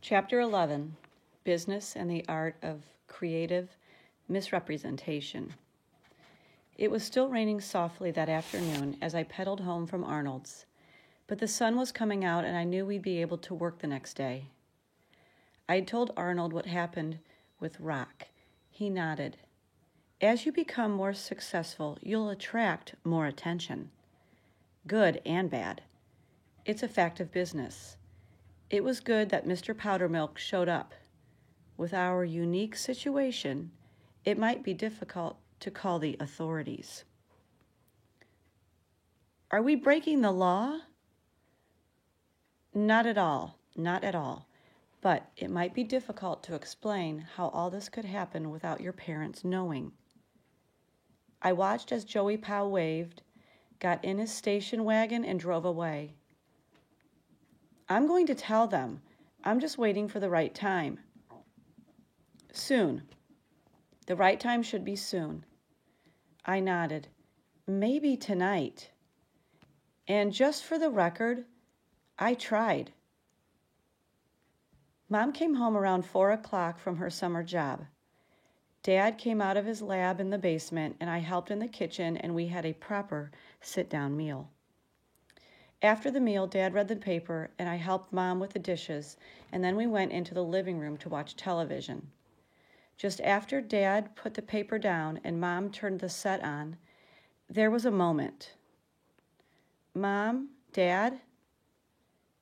Chapter 11, Business and the Art of Creative Misrepresentation. It was still raining softly that afternoon as I pedaled home from Arnold's, but the sun was coming out and I knew we'd be able to work the next day. I had told Arnold what happened with Rock. He nodded. As you become more successful, you'll attract more attention. Good and bad. It's a fact of business. It was good that Mr. Powdermilk showed up. With our unique situation, it might be difficult to call the authorities. Are we breaking the law? Not at all, not at all. But it might be difficult to explain how all this could happen without your parents knowing. I watched as Joey Powell waved, got in his station wagon, and drove away. I'm going to tell them. I'm just waiting for the right time. Soon. The right time should be soon. I nodded. Maybe tonight. And just for the record, I tried. Mom came home around 4 o'clock from her summer job. Dad came out of his lab in the basement, and I helped in the kitchen, and we had a proper sit-down meal. After the meal, Dad read the paper, and I helped Mom with the dishes, and then we went into the living room to watch television. Just after Dad put the paper down and Mom turned the set on, there was a moment. Mom, Dad?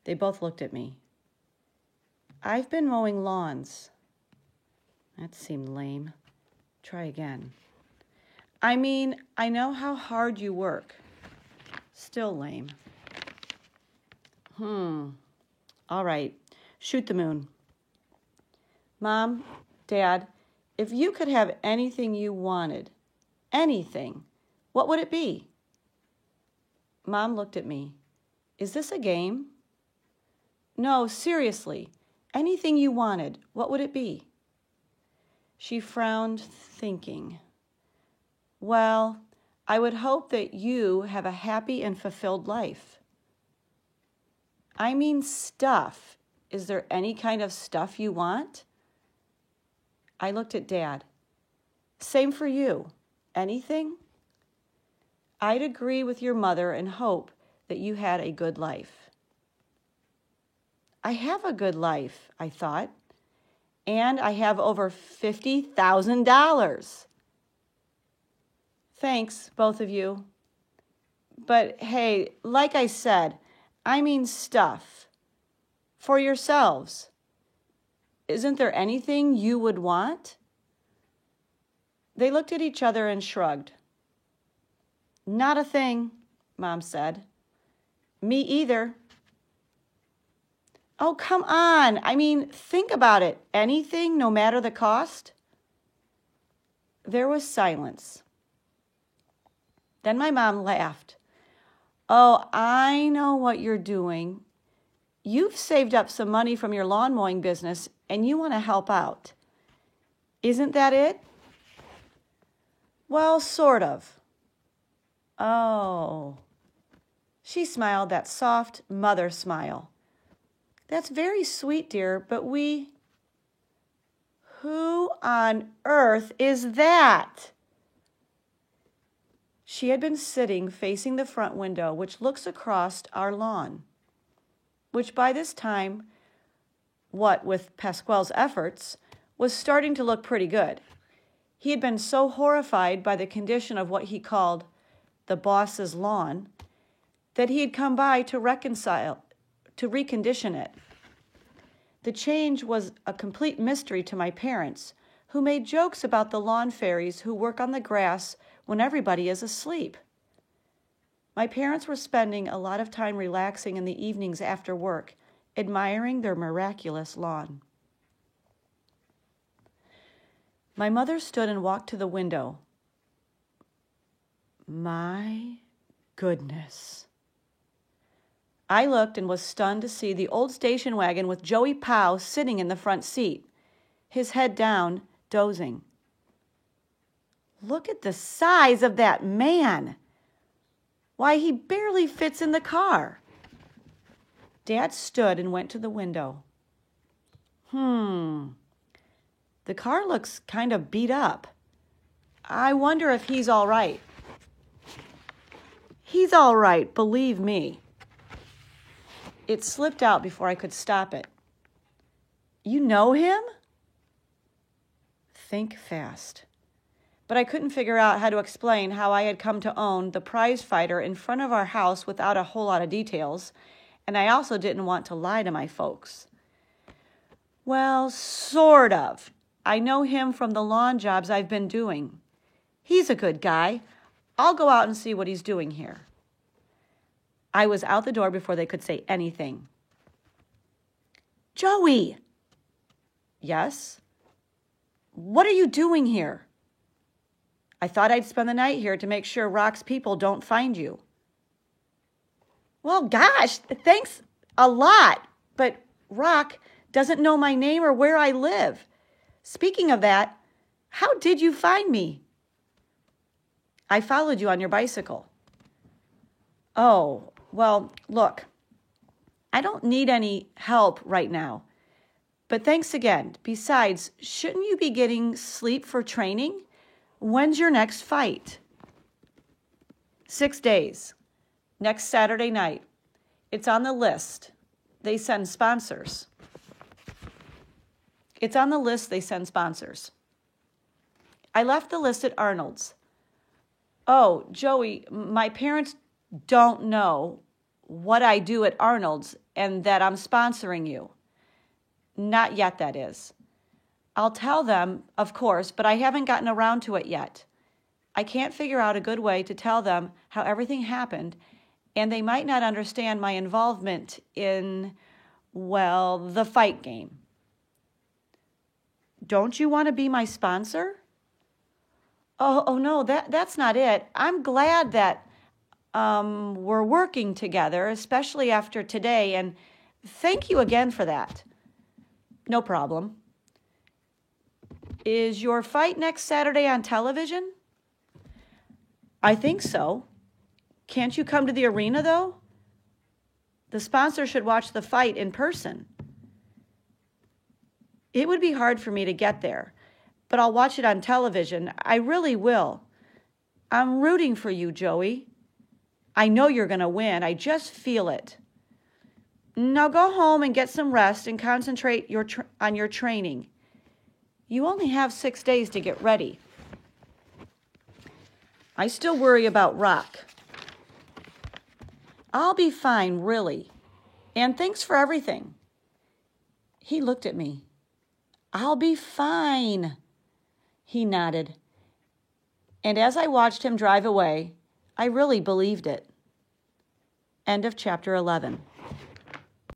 They both looked at me. I've been mowing lawns. That seemed lame. Try again. I mean, I know how hard you work. Still lame. All right. Shoot the moon. Mom, Dad, if you could have anything you wanted, anything, what would it be? Mom looked at me. Is this a game? No, seriously. Anything you wanted, what would it be? She frowned, thinking. Well, I would hope that you have a happy and fulfilled life. I mean stuff. Is there any kind of stuff you want? I looked at Dad. Same for you. Anything? I'd agree with your mother and hope that you had a good life. I have a good life, I thought, and I have over $50,000. Thanks, both of you. But hey, like I said, I mean stuff. For yourselves. Isn't there anything you would want? They looked at each other and shrugged. Not a thing, Mom said. Me either. Oh, come on. I mean, think about it. Anything, no matter the cost? There was silence. Then my mom laughed. Oh, I know what you're doing. You've saved up some money from your lawn mowing business and you want to help out. Isn't that it? Well, sort of. Oh. She smiled that soft mother smile. That's very sweet, dear, but Who on earth is that? She had been sitting facing the front window, which looks across our lawn, which by this time, what with Pasquale's efforts, was starting to look pretty good. He had been so horrified by the condition of what he called the boss's lawn that he had come by to recondition it. The change was a complete mystery to my parents, who made jokes about the lawn fairies who work on the grass when everybody is asleep. My parents were spending a lot of time relaxing in the evenings after work, admiring their miraculous lawn. My mother stood and walked to the window. My goodness. I looked and was stunned to see the old station wagon with Joey Powell sitting in the front seat, his head down, dozing. Look at the size of that man. Why, he barely fits in the car. Dad stood and went to the window. The car looks kind of beat up. I wonder if he's all right. He's all right, believe me. It slipped out before I could stop it. You know him? Think fast. But I couldn't figure out how to explain how I had come to own the prize fighter in front of our house without a whole lot of details, and I also didn't want to lie to my folks. Well, sort of. I know him from the lawn jobs I've been doing. He's a good guy. I'll go out and see what he's doing here. I was out the door before they could say anything. Joey! Yes? What are you doing here? I thought I'd spend the night here to make sure Rock's people don't find you. Well, gosh, thanks a lot, but Rock doesn't know my name or where I live. Speaking of that, how did you find me? I followed you on your bicycle. Oh, well, look, I don't need any help right now, but thanks again. Besides, shouldn't you be getting sleep for training? When's your next fight? 6 days. Next Saturday night. It's on the list. They send sponsors. It's on the list. They send sponsors. I left the list at Arnold's. Oh, Joey, my parents don't know what I do at Arnold's and that I'm sponsoring you. Not yet, that is. I'll tell them, of course, but I haven't gotten around to it yet. I can't figure out a good way to tell them how everything happened, and they might not understand my involvement in, well, the fight game. Don't you want to be my sponsor? Oh no, that's not it. I'm glad that we're working together, especially after today, and thank you again for that. No problem. Is your fight next Saturday on television? I think so. Can't you come to the arena, though? The sponsor should watch the fight in person. It would be hard for me to get there, but I'll watch it on television. I really will. I'm rooting for you, Joey. I know you're going to win. I just feel it. Now go home and get some rest and concentrate on your training. You only have 6 days to get ready. I still worry about Rock. I'll be fine, really. And thanks for everything. He looked at me. I'll be fine. He nodded. And as I watched him drive away, I really believed it. End of chapter 11.